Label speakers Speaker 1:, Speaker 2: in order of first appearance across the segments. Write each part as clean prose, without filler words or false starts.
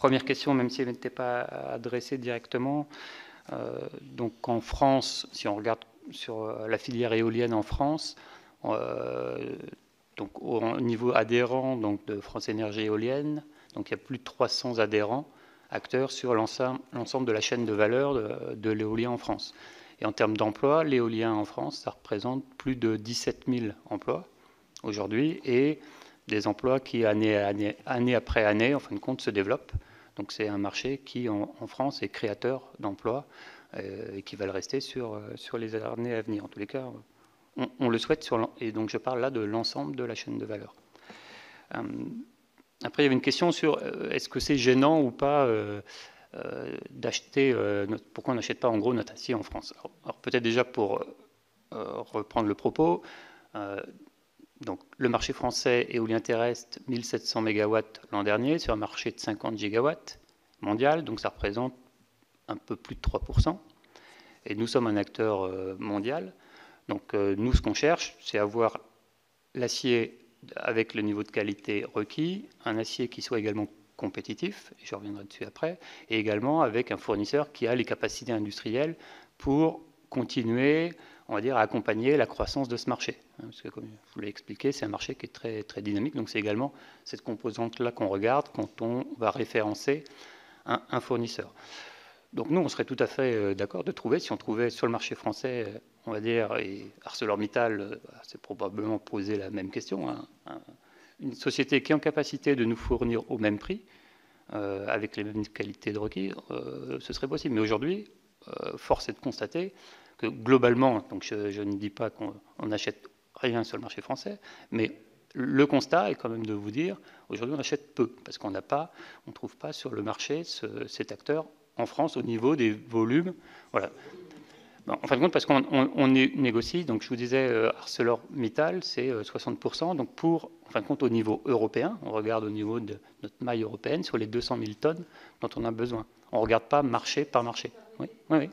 Speaker 1: première question, même si elle n'était pas adressée directement, donc en France, si on regarde sur la filière éolienne en France, donc au niveau adhérent donc de France Énergie Éolienne, donc il y a plus de 300 adhérents, acteurs sur l'ensemble de la chaîne de valeur de l'éolien en France. Et en termes d'emploi, l'éolien en France, ça représente plus de 17 000 emplois aujourd'hui, et des emplois qui, année après année, en fin de compte, se développent. Donc c'est un marché qui, en France, est créateur d'emplois et qui va le rester sur les années à venir. En tous les cas, on le souhaite, et donc je parle là de l'ensemble de la chaîne de valeur. Après, il y avait une question sur est-ce que c'est gênant ou pas d'acheter, pourquoi on n'achète pas en gros notre acier en France. Alors peut-être déjà pour reprendre le propos, donc le marché français éolien terrestre, 1700 MW l'an dernier, sur un marché de 50 gigawatts mondial, donc ça représente un peu plus de 3%. Et nous sommes un acteur mondial. Donc nous, ce qu'on cherche, c'est avoir l'acier avec le niveau de qualité requis, un acier qui soit également compétitif, et je reviendrai dessus après, et également avec un fournisseur qui a les capacités industrielles pour continuer, on va dire, à accompagner la croissance de ce marché. Parce que, comme je vous l'ai expliqué, c'est un marché qui est très, très dynamique, donc c'est également cette composante-là qu'on regarde quand on va référencer un fournisseur. Donc nous, on serait tout à fait d'accord de trouver, si on trouvait sur le marché français, on va dire, et ArcelorMittal s'est probablement posé la même question, une société qui est en capacité de nous fournir au même prix, avec les mêmes qualités de requis, ce serait possible. Mais aujourd'hui, force est de constater que globalement, donc je ne dis pas qu'on n'achète rien sur le marché français, mais le constat est quand même de vous dire, aujourd'hui on achète peu, parce qu'on n'a pas, on ne trouve pas sur le marché cet acteur en France au niveau des volumes. Voilà. Bon, en fin de compte, parce qu'on négocie, donc je vous disais, ArcelorMittal, c'est 60%. Donc pour, en fin de compte, au niveau européen, on regarde au niveau de notre maille européenne sur les 200 000 tonnes dont on a besoin. On ne regarde pas marché par marché. Oui, oui, oui.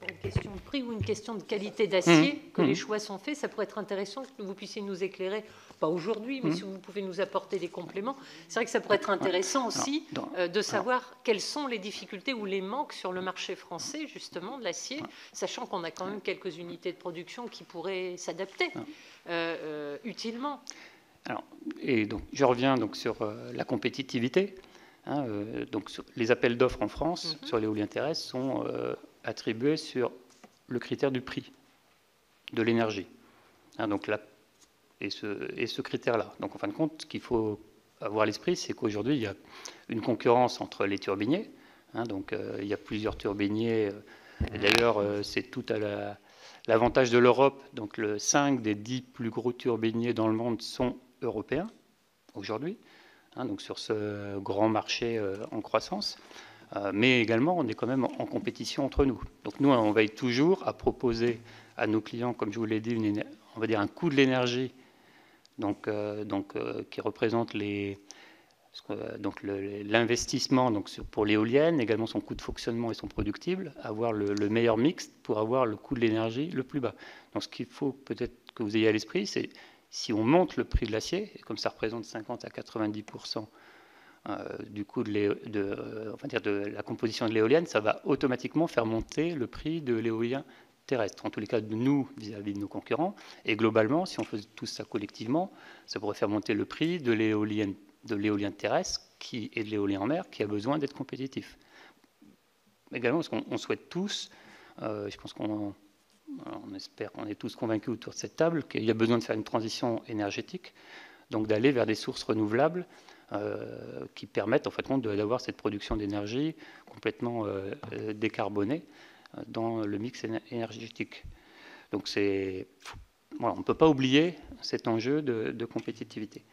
Speaker 2: Une question de prix ou une question de qualité d'acier que les choix sont faits. Ça pourrait être intéressant que vous puissiez nous éclairer, pas aujourd'hui, mais si vous pouvez nous apporter des compléments. C'est vrai que ça pourrait être intéressant aussi de savoir quelles sont les difficultés ou les manques sur le marché français, justement, de l'acier, sachant qu'on a quand même quelques unités de production qui pourraient s'adapter utilement.
Speaker 1: Alors, et donc, je reviens donc sur la compétitivité. Donc, les appels d'offres en France sur l'éolien terrestre sont attribués sur le critère du prix de l'énergie. Donc là, et ce critère-là. Donc en fin de compte, ce qu'il faut avoir à l'esprit, c'est qu'aujourd'hui, il y a une concurrence entre les turbiniers. Donc il y a plusieurs turbiniers. D'ailleurs, c'est tout à l'avantage de l'Europe. Donc 5 des 10 plus gros turbiniers dans le monde sont européens aujourd'hui. Donc sur ce grand marché en croissance. Mais également, on est quand même en compétition entre nous. Donc nous, on veille toujours à proposer à nos clients, comme je vous l'ai dit, on va dire un coût de l'énergie qui représente l'investissement pour l'éolienne, également son coût de fonctionnement et son productible, avoir le meilleur mix pour avoir le coût de l'énergie le plus bas. Donc ce qu'il faut peut-être que vous ayez à l'esprit, c'est si on monte le prix de l'acier, et comme ça représente 50 à 90% du coût de la composition de l'éolienne, ça va automatiquement faire monter le prix de l'éolien terrestre, en tous les cas de nous vis-à-vis de nos concurrents. Et globalement, si on faisait tout ça collectivement, ça pourrait faire monter le prix de l'éolien terrestre et de l'éolien en mer qui a besoin d'être compétitif. Également, parce qu'on souhaite tous, je pense on espère qu'on est tous convaincus autour de cette table, qu'il y a besoin de faire une transition énergétique, donc d'aller vers des sources renouvelables qui permettent en fait d'avoir cette production d'énergie complètement décarbonée dans le mix énergétique. Donc on ne peut pas oublier cet enjeu de compétitivité.